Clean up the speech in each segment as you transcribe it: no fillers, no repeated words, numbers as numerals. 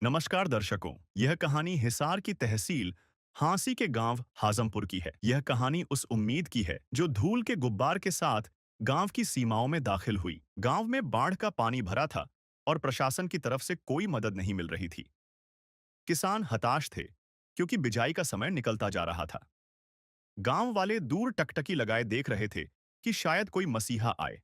नमस्कार दर्शकों, यह कहानी हिसार की तहसील हांसी के गांव हाजमपुर की है। यह कहानी उस उम्मीद की है जो धूल के गुब्बार के साथ गांव की सीमाओं में दाखिल हुई। गांव में बाढ़ का पानी भरा था और प्रशासन की तरफ से कोई मदद नहीं मिल रही थी। किसान हताश थे क्योंकि बिजाई का समय निकलता जा रहा था। गांव वाले दूर टकटकी लगाए देख रहे थे कि शायद कोई मसीहा आए।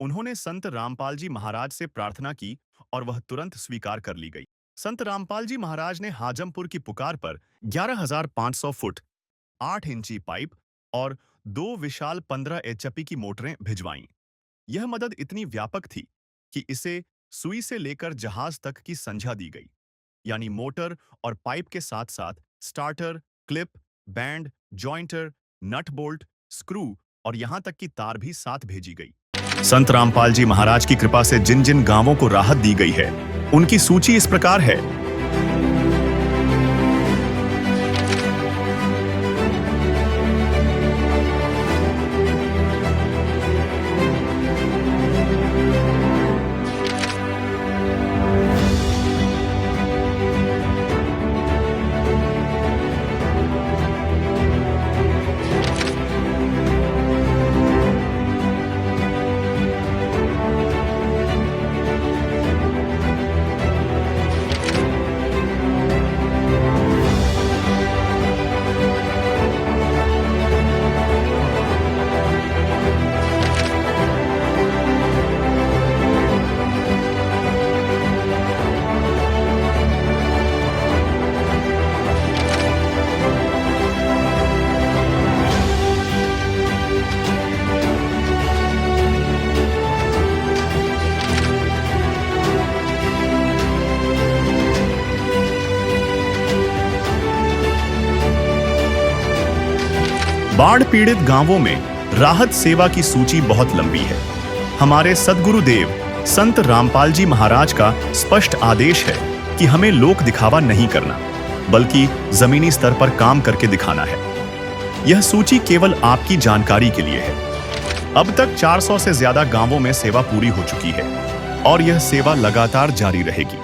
उन्होंने संत रामपाल जी महाराज से प्रार्थना की और वह तुरंत स्वीकार कर ली गई। संत रामपाल जी महाराज ने हाजमपुर की पुकार पर 11,500 फुट 8 इंची पाइप और 2 विशाल 15 एचपी की मोटरें भिजवाईं। यह मदद इतनी व्यापक थी कि इसे सुई से लेकर जहाज तक की संझा दी गई, यानी मोटर और पाइप के साथ साथ starter, clip, band, jointer, nut bolt, screw और यहां तक की तार भी साथ भेजी गई। संत रामपाल जी महाराज की कृपा से जिन जिन गांवों को राहत दी गई है, उनकी सूची इस प्रकार है। बाढ़ पीड़ित गांवों में राहत सेवा की सूची बहुत लंबी है। हमारे सद्गुरुदेव संत रामपाल जी महाराज का स्पष्ट आदेश है कि हमें लोक दिखावा नहीं करना, बल्कि जमीनी स्तर पर काम करके दिखाना है। यह सूची केवल आपकी जानकारी के लिए है। अब तक 400 से ज्यादा गांवों में सेवा पूरी हो चुकी है और यह सेवा लगातार जारी रहेगी।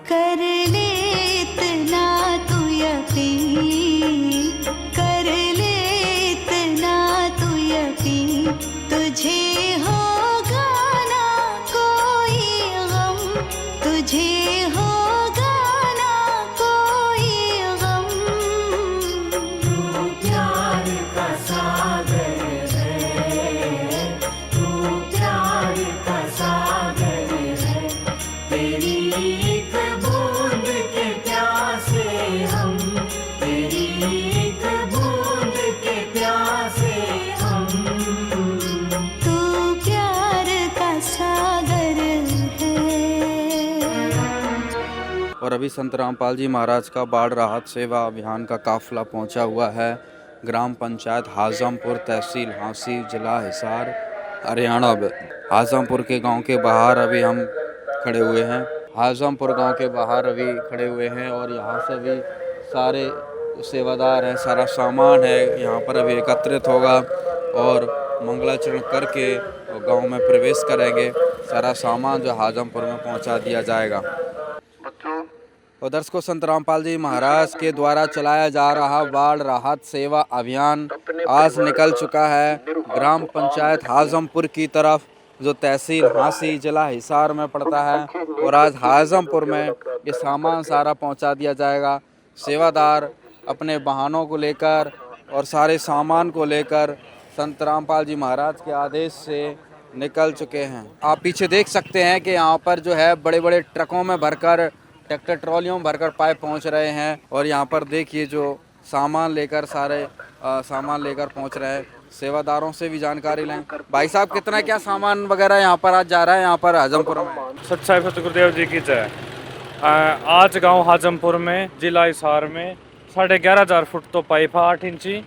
कर ले इतना तू यकीन, कर ले इतना तू यकीन, तुझे होगा ना कोई गम, तुझे होगा ना कोई गम। तू प्यार का सागर है, तू प्यार का सागर है, तेरी एक बूंद के प्यासे हम, तेरी एक बूंद के प्यासे हम। तू प्यार का सागर है। और अभी संत रामपाल जी महाराज का बाढ़ राहत सेवा अभियान का काफिला पहुंचा हुआ है ग्राम पंचायत हाजमपुर, तहसील हांसी, जिला हिसार, हरियाणा में। हाजमपुर के गांव के बाहर अभी हम खड़े हुए हैं। हाजमपुर गांव के बाहर अभी खड़े हुए हैं और यहाँ से भी सारे सेवादार हैं, सारा सामान है यहाँ पर अभी एकत्रित होगा और मंगलाचरण करके गांव में प्रवेश करेंगे। सारा सामान जो हाजमपुर में पहुंचा दिया जाएगा। और दर्शकों, संत रामपाल जी महाराज के द्वारा चलाया जा रहा बाढ़ राहत सेवा अभियान आज निकल चुका है ग्राम पंचायत हाजमपुर की तरफ, जो तहसील हांसी, जिला हिसार में पड़ता है। और आज हाजमपुर में ये सामान सारा पहुंचा दिया जाएगा। सेवादार अपने वाहनों को लेकर और सारे सामान को लेकर संत रामपाल जी महाराज के आदेश से निकल चुके हैं। आप पीछे देख सकते हैं कि यहाँ पर जो है बड़े बड़े ट्रकों में भरकर, ट्रैक्टर ट्रॉलियों में भरकर पाइप पहुँच रहे हैं। और यहाँ पर देखिए जो सामान लेकर सारे सामान लेकर पहुँच रहे हैं। सेवादारों से भी जानकारी लें। भाई साहब, कितना क्या सामान वगैरह यहाँ पर आज जा रहा है यहाँ पर हाजमपुर में? सच्चाई सतगुरुदेव जी की जय। आज गांव हाजमपुर में जिला हिसार में 11,500 फुट तो पाइप है 8 इंची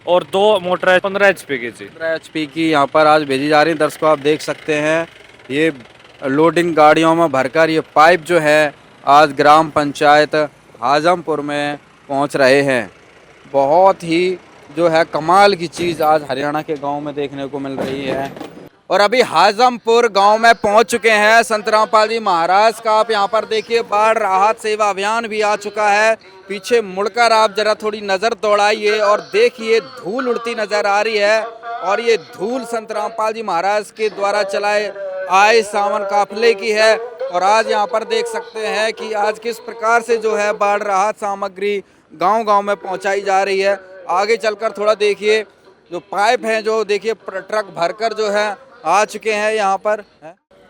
और 2 मोटर है 15 HP की जी। 15 HP की यहाँ पर आज भेजी जा रही है। दर्शकों, आप देख सकते हैं ये लोडिंग गाड़ियों में भरकर ये पाइप जो है आज ग्राम पंचायत हाजमपुर में पहुँच रहे हैं। बहुत ही जो है कमाल की चीज़ आज हरियाणा के गांव में देखने को मिल रही है। और अभी हाजमपुर गांव में पहुंच चुके हैं संत रामपाल जी महाराज का। आप यहां पर देखिए, बाढ़ राहत सेवा अभियान भी आ चुका है। पीछे मुड़कर आप जरा थोड़ी नज़र दौड़ाइए और देखिए धूल उड़ती नज़र आ रही है। और ये धूल संत रामपाल जी महाराज के द्वारा चलाए आए सावन काफिले की है। और आज यहाँ पर देख सकते हैं कि आज किस प्रकार से जो है बाढ़ राहत सामग्री गांव-गांव में पहुंचाई जा रही है। आगे चलकर थोड़ा देखिए, जो पाइप हैं जो देखिए ट्रक भरकर जो है आ चुके हैं यहाँ पर।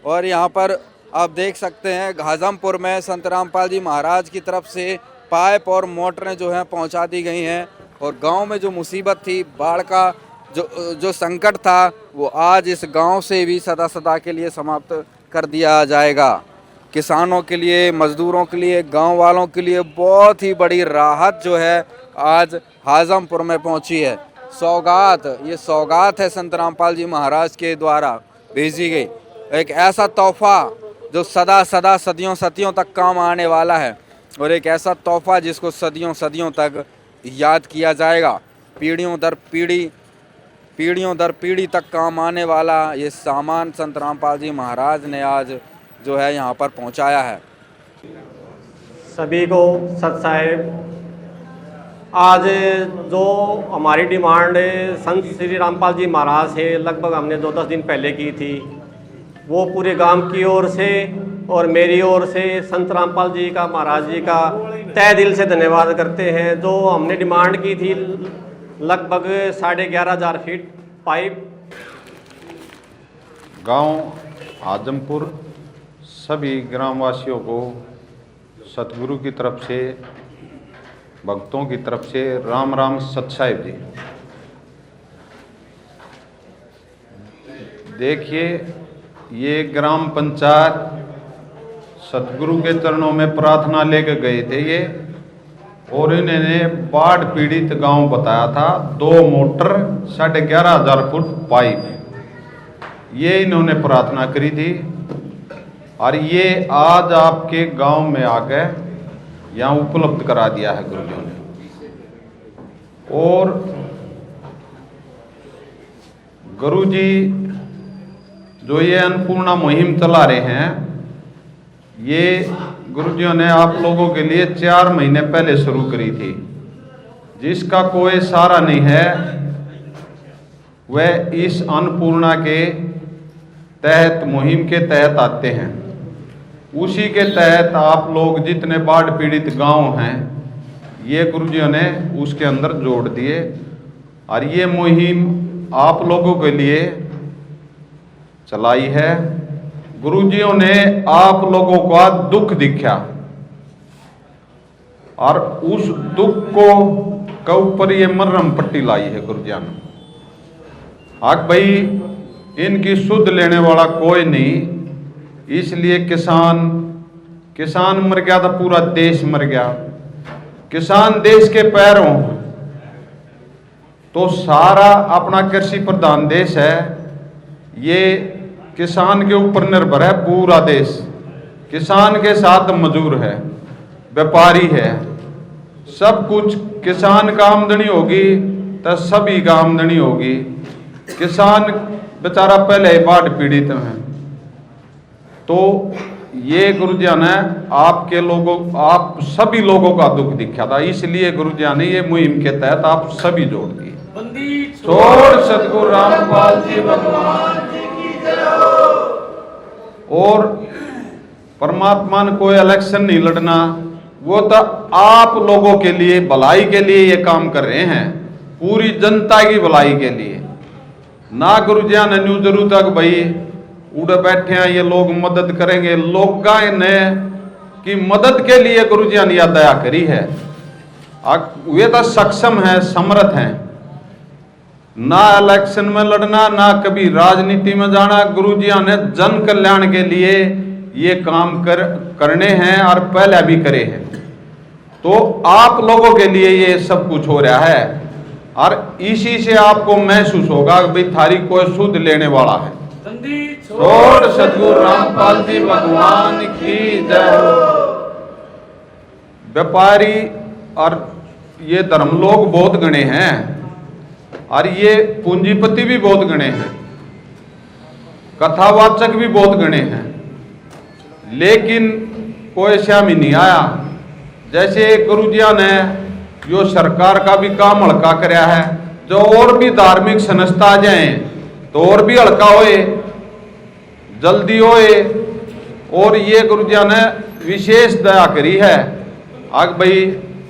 और यहाँ पर आप देख सकते हैं हाजमपुर में संत रामपाल जी महाराज की तरफ से पाइप और मोटरें जो हैं पहुँचा दी गई हैं। और गांव में जो मुसीबत थी, बाढ़ का जो संकट था, वो आज इस गांव से भी सदा सदा के लिए समाप्त कर दिया जाएगा। किसानों के लिए, मजदूरों के लिए, गांव वालों के लिए बहुत ही बड़ी राहत जो है आज हाजमपुर में पहुंची है। सौगात, ये सौगात है संत रामपाल जी महाराज के द्वारा भेजी गई, एक ऐसा तोहफा जो सदा सदा सदियों सदियों तक काम आने वाला है। और एक ऐसा तोहफा जिसको सदियों सदियों तक याद किया जाएगा। पीढ़ियों दर पीढ़ी तक काम आने वाला ये सामान संत रामपाल जी महाराज ने आज जो है यहाँ पर पहुँचाया है। सभी को सत साहेब, आज जो हमारी डिमांड संत श्री रामपाल जी महाराज से लगभग हमने 2-10 दिन पहले की थी, वो पूरे गांव की ओर से और मेरी ओर से संत रामपाल जी का, महाराज जी का तहे दिल से धन्यवाद करते हैं। जो हमने डिमांड की थी लगभग 11,500 फीट पाइप। गांव हाजमपुर सभी ग्रामवासियों को सतगुरु की तरफ से, भक्तों की तरफ से राम राम सत साहिब जी। देखिए, ये ग्राम पंचायत सतगुरु के चरणों में प्रार्थना लेकर गए थे ये, और इन्होंने बाढ़ पीड़ित गांव बताया था। 2 मोटर 11,500 फुट पाइप, ये इन्होंने प्रार्थना करी थी। और ये आज आपके गांव में आकर यहाँ उपलब्ध करा दिया है गुरुजियों ने। और गुरुजी जो ये अन्नपूर्णा मुहिम चला रहे हैं, ये गुरुजियों ने आप लोगों के लिए 4 महीने पहले शुरू करी थी। जिसका कोई सहारा नहीं है वह इस अन्नपूर्णा के तहत, मुहिम के तहत आते हैं। उसी के तहत आप लोग जितने बाढ़ पीड़ित गांव हैं, ये गुरुजियों ने उसके अंदर जोड़ दिए। और ये मुहिम आप लोगों के लिए चलाई है। गुरुजियों ने आप लोगों का दुख दिखा और उस दुख को के ऊपर ये मरहम पट्टी लाई है गुरुजियों ने। आग भाई, इनकी सुध लेने वाला कोई नहीं, इसलिए किसान मर गया तो पूरा देश मर गया। किसान देश के पैरों, तो सारा अपना कृषि प्रधान देश है, ये किसान के ऊपर निर्भर है पूरा देश। किसान के साथ मजदूर है, व्यापारी है, सब कुछ। किसान का आमदनी होगी तो सभी का आमदनी होगी। किसान बेचारा पहले ही बाढ़ पीड़ित है। तो ये गुरुजिया ने आपके लोगों, आप सभी लोगों का दुख दिखा था, इसलिए गुरुजिया ने ये मुहिम के तहत आप सभी जोड़ दिए। छोड़ सतगुरु रामपाल जी भगवान की जय हो। और परमात्मा ने कोई इलेक्शन नहीं लड़ना, वो तो आप लोगों के लिए, भलाई के लिए ये काम कर रहे हैं, पूरी जनता की भलाई के लिए। ना गुरुजिया ने न्यू जरूर तक भाई उड़े बैठे हैं ये लोग मदद करेंगे, लोग ने की मदद के लिए गुरुजिया ने दया करी है। वे तो सक्षम हैं, समर्थ हैं। ना इलेक्शन में लड़ना, ना कभी राजनीति में जाना। गुरुजिया ने जन कल्याण के लिए ये काम करने हैं और पहले भी करे हैं। तो आप लोगों के लिए ये सब कुछ हो रहा है और इसी से आपको महसूस होगा कि भाई थारी कोई सुध लेने वाला है। छोड़ सदगुरु रामपाल जी भगवान की जय हो। व्यापारी और ये धर्म लोग बहुत गणे हैं और ये पूंजीपति भी बहुत गणे हैं, कथावाचक भी बहुत गणे हैं, लेकिन कोई श्याम ही नहीं आया। जैसे गुरुजिया ने जो सरकार का भी काम हल्का कराया है, जो और भी धार्मिक संस्था आ जाए तो और भी हल्का होए, जल्दी होए। और ये गुरुजिया ने विशेष दया करी है। आग भाई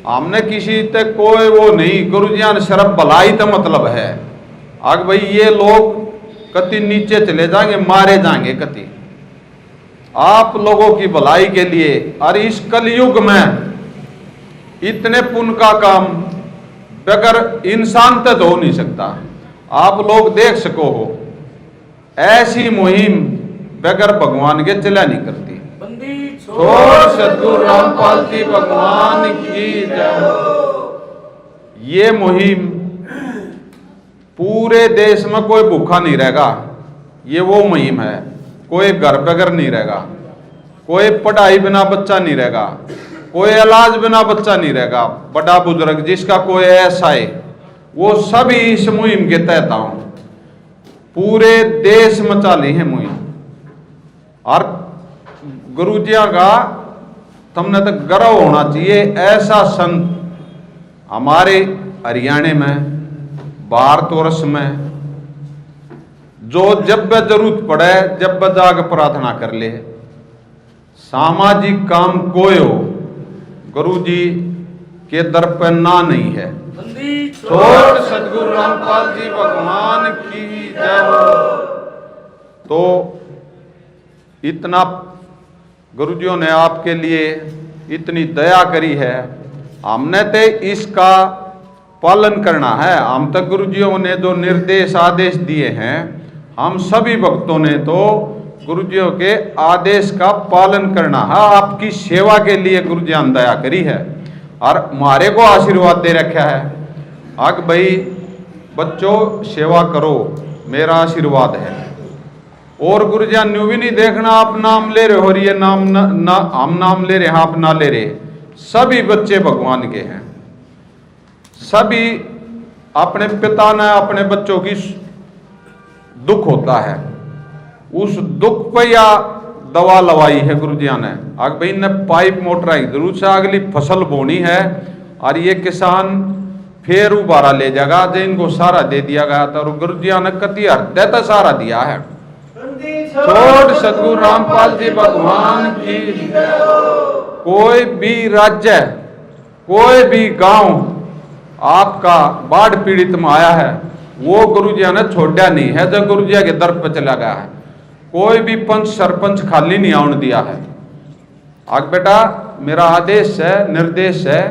हमने किसी तक कोई वो नहीं, गुरुजिया ने सिर्फ भलाई तो मतलब है। आग भाई ये लोग कति नीचे चले जाएंगे, मारे जाएंगे कति, आप लोगों की भलाई के लिए। और इस कलयुग में इतने पुण्य का काम बगैर इंसान तक हो नहीं सकता। आप लोग देख सको हो, ऐसी मुहिम बगैर भगवान के चला नहीं करती। छोड़ सदगुरु रामपाल जी भगवान की जय हो। ये मुहिम पूरे देश में कोई भूखा नहीं रहेगा। ये वो मुहिम है, कोई घर बगैर नहीं रहेगा, कोई पढ़ाई बिना बच्चा नहीं रहेगा, कोई इलाज बिना बच्चा नहीं रहेगा। बड़ा बुजुर्ग जिसका कोई ऐसा है वो सभी इस मुहिम के तहत आऊं। पूरे देश में चाली है मुहिम। और गुरुजिया का तुमने तो गर्व होना चाहिए, ऐसा संत हमारे हरियाणा में, भारतवर्ष में, जो जब जरूरत पड़े जब जाग प्रार्थना कर ले, सामाजिक काम कोई हो, गुरु जी के दर पर ना नहीं है। छोड़ सदगुरु रामपाल जी भगवान की जय हो। तो इतना गुरुजियों ने आपके लिए इतनी दया करी है, हमने तो इसका पालन करना है। हम तक गुरुजियों ने जो निर्देश आदेश दिए हैं, हम सभी भक्तों ने तो गुरुजियों के आदेश का पालन करना है। आपकी सेवा के लिए गुरुजियों ने दया करी है और हमारे को आशीर्वाद दे रखा है। आग भाई बच्चों सेवा करो, मेरा आशीर्वाद है। और गुरुजियान न्यू भी नहीं देखना आप नाम ले रहे हो और ये नाम ना हम नाम ले रहे हैं, आप ना ले रहे। सभी बच्चे भगवान के हैं। सभी अपने पिता ने अपने बच्चों की दुख होता है, उस दुख पर या दवा लवाई है गुरुजियान ने। आग भाई ने पाइप मोटर जरूर से अगली फसल बोनी है और ये किसान फिर उबारा ले जाएगा। जो इनको सारा दे दिया गया था और गुरुजियान ने कति हृदय तक सारा दिया है। छोड़ सदगुरु रामपाल जी भगवान की। कोई भी राज्य, कोई भी गांव आपका बाढ़ पीड़ित में आया है, वो गुरुजिया ने छोड़ा नहीं है, जो गुरुजिया के दर पर चला गया है। कोई भी पंच सरपंच खाली नहीं आने दिया है। आग बेटा मेरा आदेश है, निर्देश है,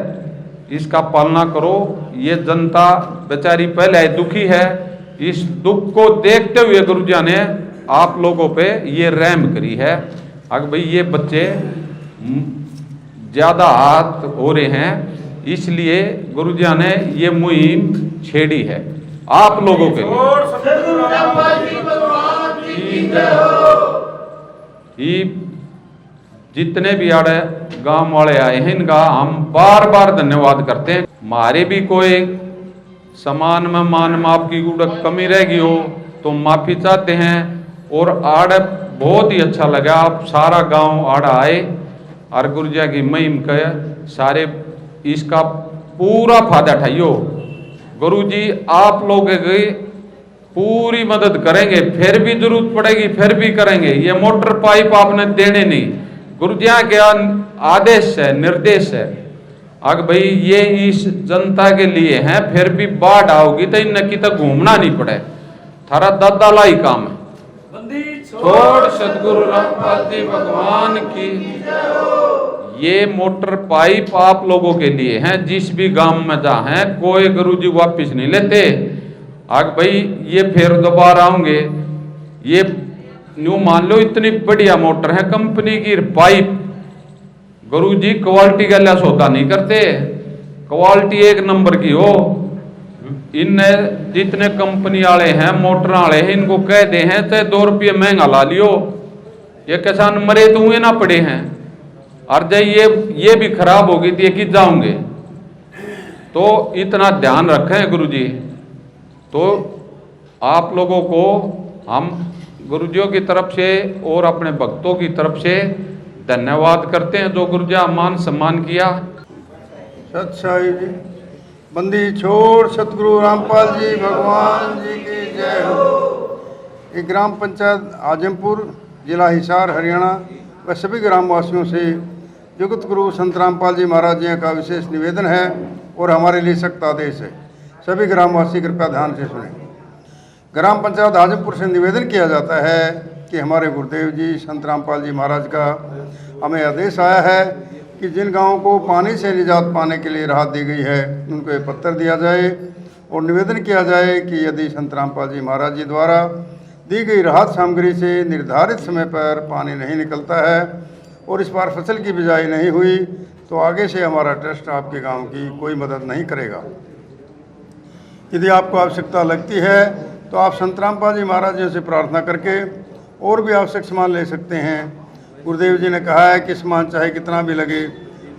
इसका पालना करो। ये जनता बेचारी पहले दुखी है, इस दुख को देखते हुए गुरुजिया ने आप लोगों पे ये रहम करी है। अगर भाई ये बच्चे ज्यादा हाथ हो रहे हैं, इसलिए गुरुजिया ने ये मुहिम छेड़ी है आप लोगों के लिए। जितने भी आड़े गांव वाले आए हैं, इनका हम बार बार धन्यवाद करते हैं। हमारे भी कोई समान में मान माप की कमी रहेगी हो तो माफी चाहते हैं। और आड़ बहुत ही अच्छा लगा, आप सारा गांव आड़ा आए और गुरुजिया की महिम के सारे इसका पूरा फायदा उठाइयो। गुरुजी आप लोग की पूरी मदद करेंगे, फिर भी जरूरत पड़ेगी फिर भी करेंगे। ये मोटर पाइप आपने देने नहीं, गुरुजिया के आदेश है, निर्देश है। अगर भाई ये इस जनता के लिए है, फिर भी बाढ़ आओगी तो इन की तक घूमना नहीं पड़े, थारा दादा लाई काम है। छोड़ सदगुरु रामपाल जी भगवान की। ये मोटर पाइप आप लोगों के लिए हैं, जिस भी गांव में जा हैं, कोई गुरुजी वापिस नहीं लेते। आग भाई ये फिर दोबारा आऊंगे, ये न्यू मान लो इतनी बढ़िया मोटर है कंपनी की पाइप, गुरुजी क्वालिटी का लिहाज सौदा नहीं करते, क्वालिटी एक नंबर की हो। इन जितने कंपनी वाले हैं मोटर वाले हैं इनको कह दे हैं तो 2 रुपये महंगा ला लियो, ये किसान मरे तो हुए ना पड़े हैं। और जब ये भी खराब होगी तो ये कि जाऊंगे, तो इतना ध्यान रखें गुरुजी। तो आप लोगों को हम गुरुजियों की तरफ से और अपने भक्तों की तरफ से धन्यवाद करते हैं जो गुरुजी मान सम्मान किया। सत्साई जी, बंदी छोड़ सतगुरु रामपाल जी भगवान जी की जय हो। ये ग्राम पंचायत आजमपुर, जिला हिसार, हरियाणा व सभी ग्रामवासियों से जगत गुरु संत रामपाल जी महाराज जी का विशेष निवेदन है और हमारे लिए सख्त आदेश है। सभी ग्रामवासी कृपया ध्यान से सुनें। ग्राम पंचायत आजमपुर से निवेदन किया जाता है कि हमारे गुरुदेव जी संत रामपाल जी महाराज का हमें आदेश आया है कि जिन गांवों को पानी से निजात पाने के लिए राहत दी गई है उनको ये पत्र दिया जाए और निवेदन किया जाए कि यदि संत रामपाल जी महाराज जी द्वारा दी गई राहत सामग्री से निर्धारित समय पर पानी नहीं निकलता है और इस बार फसल की बिजाई नहीं हुई तो आगे से हमारा ट्रस्ट आपके गांव की कोई मदद नहीं करेगा। यदि आपको आवश्यकता लगती है तो आप संत रामपाल जी महाराज जी से प्रार्थना करके और भी आवश्यक सामान ले सकते हैं। गुरुदेव जी ने कहा है कि सामान चाहे कितना भी लगे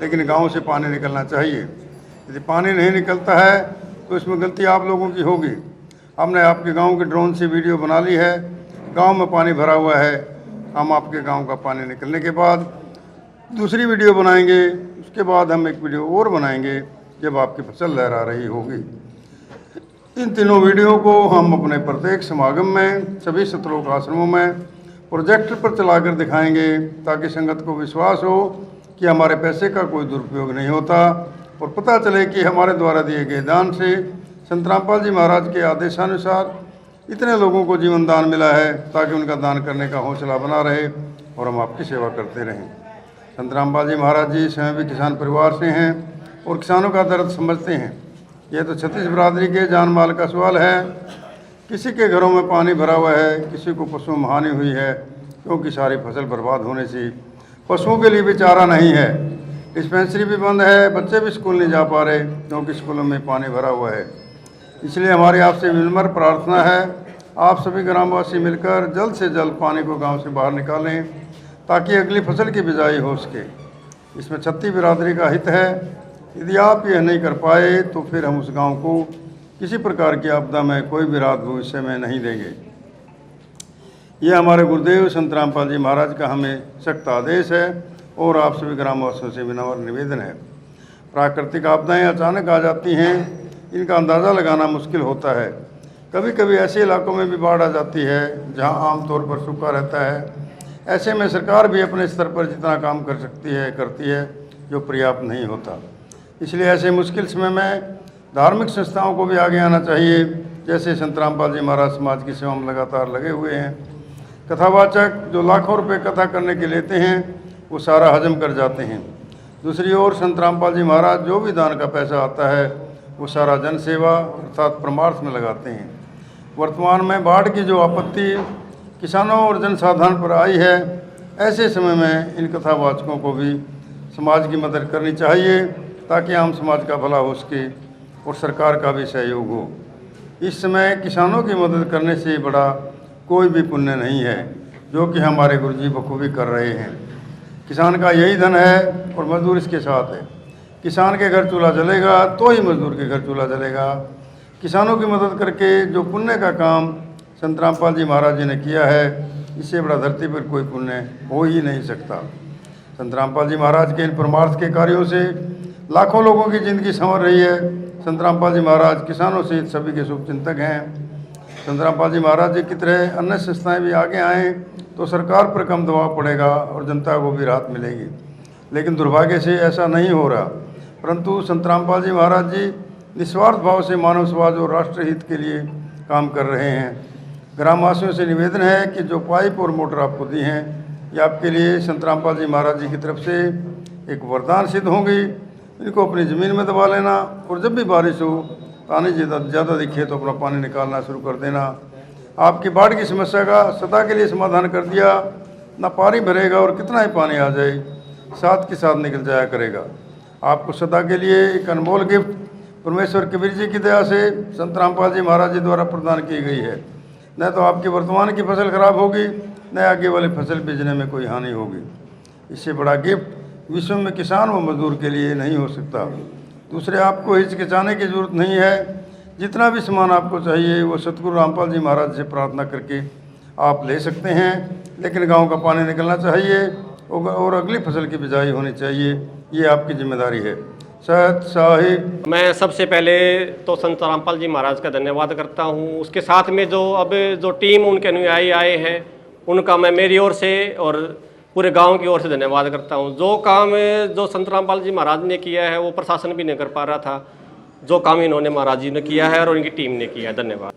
लेकिन गांव से पानी निकलना चाहिए। यदि पानी नहीं निकलता है तो इसमें गलती आप लोगों की होगी। हमने आपके गांव के ड्रोन से वीडियो बना ली है, गांव में पानी भरा हुआ है। हम आपके गांव का पानी निकलने के बाद दूसरी वीडियो बनाएंगे, उसके बाद हम एक वीडियो और बनाएंगे जब आपकी फसल लहरा रही होगी। इन तीनों वीडियो को हम अपने प्रत्येक समागम में, सभी सतलोक आश्रमों में प्रोजेक्टर पर चलाकर दिखाएंगे ताकि संगत को विश्वास हो कि हमारे पैसे का कोई दुरुपयोग नहीं होता और पता चले कि हमारे द्वारा दिए गए दान से संत रामपाल जी महाराज के आदेशानुसार इतने लोगों को जीवन दान मिला है ताकि उनका दान करने का हौसला बना रहे और हम आपकी सेवा करते रहें। संत रामपाल जी महाराज जी स्वयं भी किसान परिवार से हैं और किसानों का दर्द समझते हैं। यह तो छत्तीस बिरादरी के जान माल का सवाल है। किसी के घरों में पानी भरा हुआ है, किसी को पशुओं में हानि हुई है क्योंकि सारी फसल बर्बाद होने से पशुओं के लिए भी चारा नहीं है। डिस्पेंसरी भी बंद है, बच्चे भी स्कूल नहीं जा पा रहे क्योंकि स्कूलों में पानी भरा हुआ है। इसलिए हमारी आपसे विनम्र प्रार्थना है, आप सभी ग्रामवासी मिलकर जल्द से जल्द पानी को गांव से बाहर निकालें ताकि अगली फसल की बिजाई हो सके। इसमें छत्तीस बिरादरी का हित है। यदि आप यह नहीं कर पाए तो फिर हम उस गांव को किसी प्रकार की आपदा में कोई भी राहत भविष्य में नहीं देंगे। ये हमारे गुरुदेव संत रामपाल जी महाराज का हमें सख्त आदेश है और आप सभी ग्रामवासियों से विनम्र निवेदन है। प्राकृतिक आपदाएं अचानक आ जाती हैं, इनका अंदाज़ा लगाना मुश्किल होता है। कभी कभी ऐसे इलाकों में भी बाढ़ आ जाती है जहां आमतौर पर सूखा रहता है। ऐसे में सरकार भी अपने स्तर पर जितना काम कर सकती है करती है, जो पर्याप्त नहीं होता। इसलिए ऐसे मुश्किल समय में धार्मिक संस्थाओं को भी आगे आना चाहिए। जैसे संत रामपाल जी महाराज समाज की सेवा में लगातार लगे हुए हैं। कथावाचक जो लाखों रुपए कथा करने के लेते हैं वो सारा हजम कर जाते हैं। दूसरी ओर संत रामपाल जी महाराज जो भी दान का पैसा आता है वो सारा जन सेवा अर्थात परमार्थ में लगाते हैं। वर्तमान में बाढ़ की जो आपत्ति किसानों और जनसाधारण पर आई है, ऐसे समय में इन कथावाचकों को भी समाज की मदद करनी चाहिए ताकि आम समाज का भला हो सके और सरकार का भी सहयोग हो। इस समय किसानों की मदद करने से बड़ा कोई भी पुण्य नहीं है, जो कि हमारे गुरुजी बखूबी कर रहे हैं। किसान का यही धन है और मजदूर इसके साथ है। किसान के घर चूल्हा जलेगा तो ही मजदूर के घर चूल्हा जलेगा। किसानों की मदद करके जो पुण्य का काम संत रामपाल जी महाराज जी ने किया है, इससे बड़ा धरती पर कोई पुण्य हो ही नहीं सकता। संत रामपाल जी महाराज के इन परमार्थ के कार्यों से लाखों लोगों की ज़िंदगी संवर रही है। संत रामपाल जी महाराज किसानों सहित सभी के शुभचिंतक हैं। संत रामपाल जी महाराज जी की तरह अन्य संस्थाएं भी आगे आएँ तो सरकार पर कम दबाव पड़ेगा और जनता को भी राहत मिलेगी। लेकिन दुर्भाग्य से ऐसा नहीं हो रहा, परंतु संत रामपाल जी महाराज जी निस्वार्थ भाव से मानव समाज और राष्ट्र हित के लिए काम कर रहे हैं। ग्रामवासियों से निवेदन है कि जो पाइप और मोटर आपको दी हैं, ये आपके लिए संत रामपाल जी महाराज जी की तरफ से एक वरदान सिद्ध होंगी। इनको अपनी ज़मीन में दबा लेना और जब भी बारिश हो पानी ज़्यादा दिखे तो अपना पानी निकालना शुरू कर देना। आपकी बाढ़ की समस्या का सदा के लिए समाधान कर दिया। ना पानी भरेगा और कितना ही पानी आ जाए साथ के साथ निकल जाया करेगा। आपको सदा के लिए एक अनमोल गिफ्ट परमेश्वर कबीर जी की दया से संत रामपाल जी महाराज जी द्वारा प्रदान की गई है। न तो आपकी वर्तमान की फसल खराब होगी, न आगे वाली फसल बेचने में कोई हानि होगी। इससे बड़ा गिफ्ट विश्व में किसान व मजदूर के लिए नहीं हो सकता। दूसरे, आपको हिचकिचाने की जरूरत नहीं है। जितना भी सामान आपको चाहिए वो सतगुरु रामपाल जी महाराज से प्रार्थना करके आप ले सकते हैं। लेकिन गांव का पानी निकलना चाहिए और अगली फसल की बिजाई होनी चाहिए, ये आपकी जिम्मेदारी है। सत साहिब। मैं सबसे पहले तो संत रामपाल जी महाराज का धन्यवाद करता हूँ। उसके साथ में जो टीम उनके अनुयायी आए हैं उनका मैं मेरी ओर से और पूरे गांव की ओर से धन्यवाद करता हूं। जो काम जो संत रामपाल जी महाराज ने किया है वो प्रशासन भी नहीं कर पा रहा था। जो काम इन्होंने महाराज जी ने किया है और उनकी टीम ने किया है। धन्यवाद।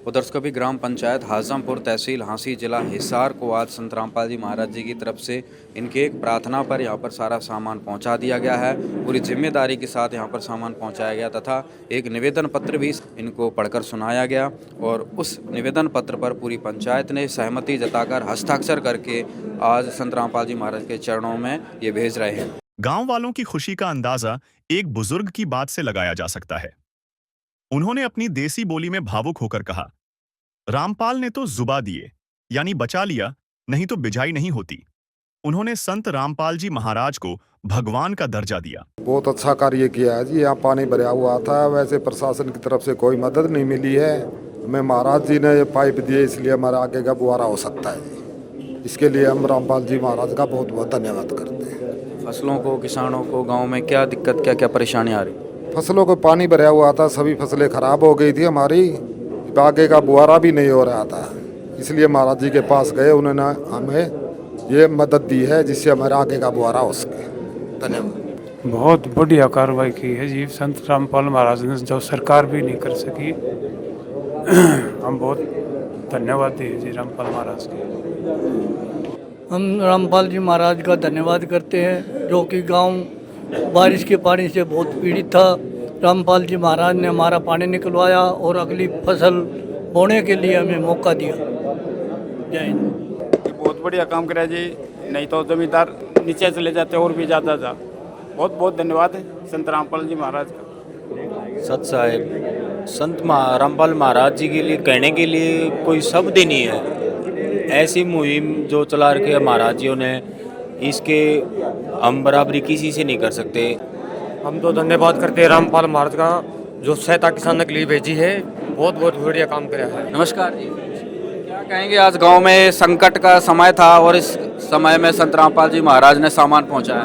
उधर से कभी ग्राम पंचायत हाजमपुर तहसील हांसी जिला हिसार को आज संत रामपाल जी महाराज जी की तरफ से इनके एक प्रार्थना पर यहाँ पर सारा सामान पहुँचा दिया गया है। पूरी जिम्मेदारी के साथ यहाँ पर सामान पहुँचाया गया तथा एक निवेदन पत्र भी इनको पढ़कर सुनाया गया और उस निवेदन पत्र पर पूरी पंचायत ने सहमति जताकर हस्ताक्षर करके आज संत रामपाल जी महाराज के चरणों में ये भेज रहे हैं। गांव वालों की खुशी का अंदाजा एक बुजुर्ग की बात से लगाया जा सकता है। उन्होंने अपनी देसी बोली में भावुक होकर कहा, रामपाल ने तो जुबा दिए, यानी बचा लिया, नहीं तो बिजाई नहीं होती। उन्होंने संत रामपाल जी महाराज को भगवान का दर्जा दिया। बहुत अच्छा कार्य किया है जी। यहाँ पानी भरा हुआ था, वैसे प्रशासन की तरफ से कोई मदद नहीं मिली है। हमें महाराज जी ने ये पाइप दिए, इसलिए हमारा आगे का बुआरा हो सकता है जी। इसके लिए हम रामपाल जी महाराज का बहुत बहुत धन्यवाद करते हैं। फसलों को, किसानों को गाँव में क्या दिक्कत, क्या क्या परेशानी आ रही? फसलों को पानी भरा हुआ था, सभी फसलें खराब हो गई थी हमारी, आगे का बुआरा भी नहीं हो रहा था। इसलिए महाराज जी के पास गए, उन्होंने हमें ये मदद दी है जिससे हमारे आगे का बुआरा हो सके। धन्यवाद। बहुत बढ़िया कार्रवाई की है जी संत रामपाल महाराज ने, जो सरकार भी नहीं कर सकी। हम बहुत धन्यवाद दिए जी रामपाल महाराज के। हम रामपाल जी महाराज का धन्यवाद करते हैं, जो कि गांव बारिश के पानी से बहुत पीड़ित था। रामपाल जी महाराज ने हमारा पानी निकलवाया और अगली फसल बोने के लिए हमें मौका दिया। जय हिंद। बहुत बढ़िया काम करा जी, नहीं तो जमींदार नीचे चले जाते और भी ज़्यादा था। बहुत बहुत धन्यवाद है संत रामपाल जी महाराज का। सत साहिब, संत रामपाल महाराज जी के लिए कहने के लिए कोई शब्द ही नहीं है। ऐसी मुहिम जो चला रखी है महाराज जियों ने, इसके हम बराबरी किसी से नहीं कर सकते। हम तो धन्यवाद करते हैं रामपाल महाराज का, जो सहायता किसानों के लिए भेजी है। बहुत बहुत बढ़िया काम किया है। नमस्कार जी, क्या कहेंगे? आज गांव में संकट का समय था और इस समय में संत रामपाल जी महाराज ने सामान पहुंचाया।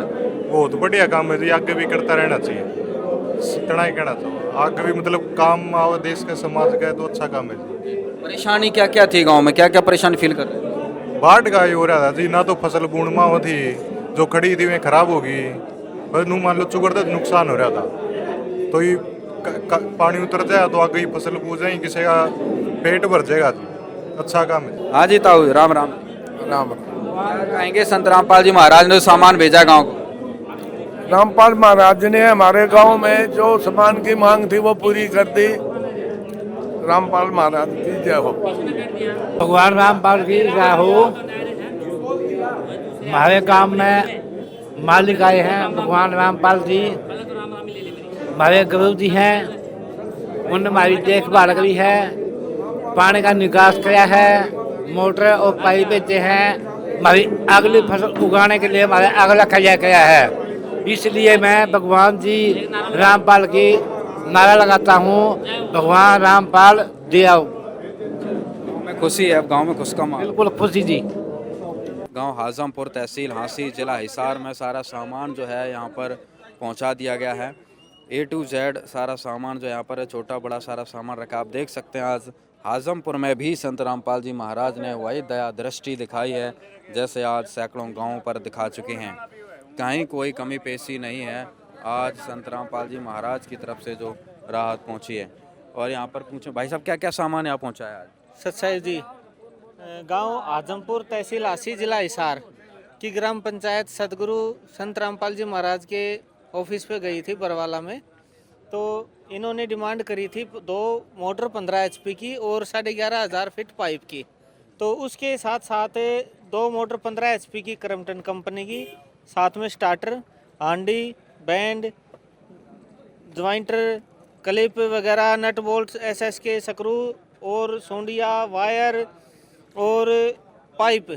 बहुत बढ़िया काम है जी, आगे भी करता रहना चाहिए। इतना ही कहना चाहिए, आगे भी मतलब काम आओ देश का, समाज का, तो अच्छा काम है जी। परेशानी क्या क्या थी गाँव में, क्या क्या परेशानी फील कर रहे हैं? बाढ़ का ही हो रहा था जी, ना तो फसल गुणमा हो थी, जो खड़ी थी वे खराब हो गई। बस नू मान लो चुगड़ता नुकसान हो रहा था। तो ये पानी उतर जाए तो आगे फसल बूझ जाए, किसी का पेट भर जाएगा जी। अच्छा काम है। हाँ जी ताऊ, राम राम। राम कहेंगे संत रामपाल जी महाराज ने सामान भेजा गाँव को? रामपाल महाराज ने हमारे गांव में जो सामान की मांग थी वो पूरी कर दी। रामपाल महाराज की जय हो। भगवान रामपाल की जय हो। हमारे गांव में मालिक आए हैं भगवान रामपाल जी, हमारे गुरु जी हैं। उन्होंने हमारी देखभाल करी है, पानी का निकास किया है, मोटर और पाइप भेजे हैं। हमारी अगली फसल उगाने के लिए हमारे अगला खजा किया है। इसलिए मैं भगवान जी रामपाल की नारा लगाता हूँ, भगवान रामपाल दिया। मैं खुशी है, अब गाँव में खुश का माहौल? बिल्कुल खुशी जी। गांव हाजमपुर तहसील हांसी जिला हिसार में सारा सामान जो है यहाँ पर पहुँचा दिया गया है। A to Z सारा सामान जो यहाँ पर है, छोटा बड़ा सारा सामान रखा। आप देख सकते हैं आज हाजमपुर में भी संत रामपाल जी महाराज ने वही दया दृष्टि दिखाई है, जैसे आज सैकड़ों गाँवों पर दिखा चुके हैं। कहीं कोई कमी पेशी नहीं है। आज संत रामपाल जी महाराज की तरफ से जो राहत पहुँची है। और यहाँ पर पूछे भाई साहब, क्या क्या सामान यहाँ पहुँचाया आज? सच्चाई जी, गांव आजमपुर तहसील हांसी जिला हिसार की ग्राम पंचायत सदगुरु संत रामपाल जी महाराज के ऑफिस पे गई थी बरवाला में। तो इन्होंने डिमांड करी थी 2 मोटर 15 HP की और 11,500 फीट पाइप की। तो उसके साथ साथ 2 मोटर 15 HP की क्रम्पटन कंपनी की, साथ में स्टार्टर, हांडी, बैंड, ज्वाइंटर, क्लिप वगैरह, नट बोल्ट, SS के स्क्रू और सोंडिया, वायर और पाइप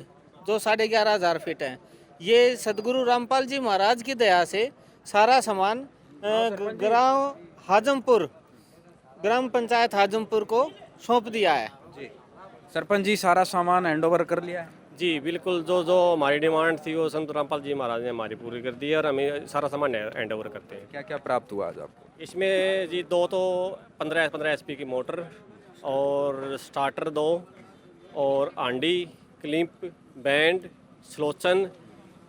जो 11,500 फीट हैं। ये सदगुरु रामपाल जी महाराज की दया से सारा सामान ग्राम हाजमपुर, ग्राम पंचायत हाजमपुर को सौंप दिया है। जी सरपंच जी, सारा सामान हैंडओवर कर लिया है? जी बिल्कुल, जो जो हमारी डिमांड थी वो संत रामपाल जी महाराज ने हमारी पूरी कर दी है और हमें सारा सामान हैंड ओवर करते हैं। क्या क्या प्राप्त हुआ आज आपको? इसमें जी 2 तो 15 HP की मोटर और स्टार्टर 2 और आंडी, क्लिप, बैंड, स्लोचन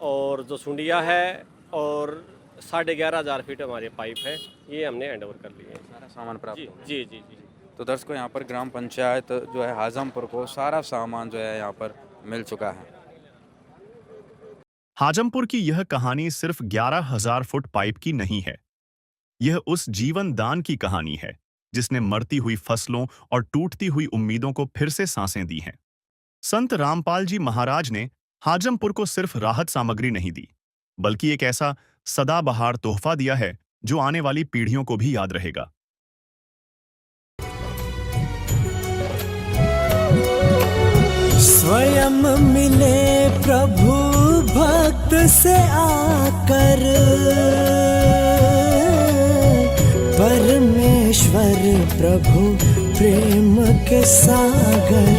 और जो सुंडिया है और 11,500 फीट हमारे पाइप है, ये हमने हैंड ओवर कर लिए हैं। सारा सामान प्राप्त जी हुआ? जी जी जी। तो दर्शकों, यहाँ पर ग्राम पंचायत जो है हाजमपुर को सारा सामान जो है यहाँ पर मिल चुका है। हाजमपुर की यह कहानी सिर्फ 11,000 फुट पाइप की नहीं है। यह उस जीवन दान की कहानी है जिसने मरती हुई फसलों और टूटती हुई उम्मीदों को फिर से सांसें दी हैं। संत रामपाल जी महाराज ने हाजमपुर को सिर्फ राहत सामग्री नहीं दी, बल्कि एक ऐसा सदाबहार तोहफा दिया है जो आने वाली पीढ़ियों को भी याद रहेगा। स्वयं मिले प्रभु भक्त से आकर, परमेश्वर प्रभु प्रेम के सागर।